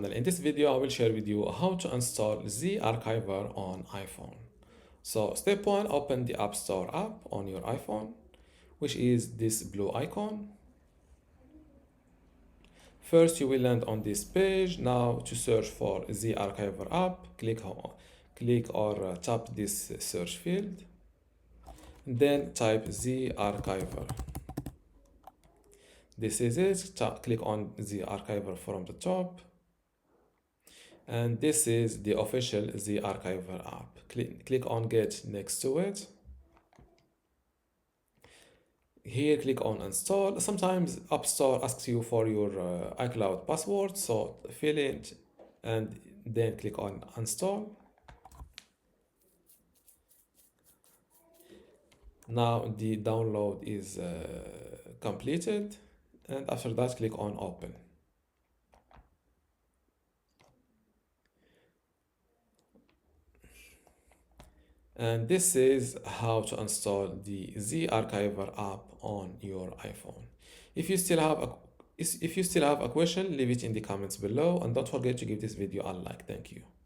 channel. In this video, I will share with you how to install ZArchiver on iPhone. So step 1, open the App Store app on your iPhone, which is this blue icon. First, you will land on this page. Now to search for ZArchiver app, click or tap this search field. Then type ZArchiver. This is it. Click on ZArchiver from the top. And this is the official ZArchiver app. Click on get next to it. Here, click on install. Sometimes App Store asks you for your iCloud password, so fill it and then click on install. Now the download is completed, and after that click on open. And this is how to install the ZArchiver app on your iPhone. If you still have a question, leave it in the comments below, and don't forget to give this video a like. Thank you.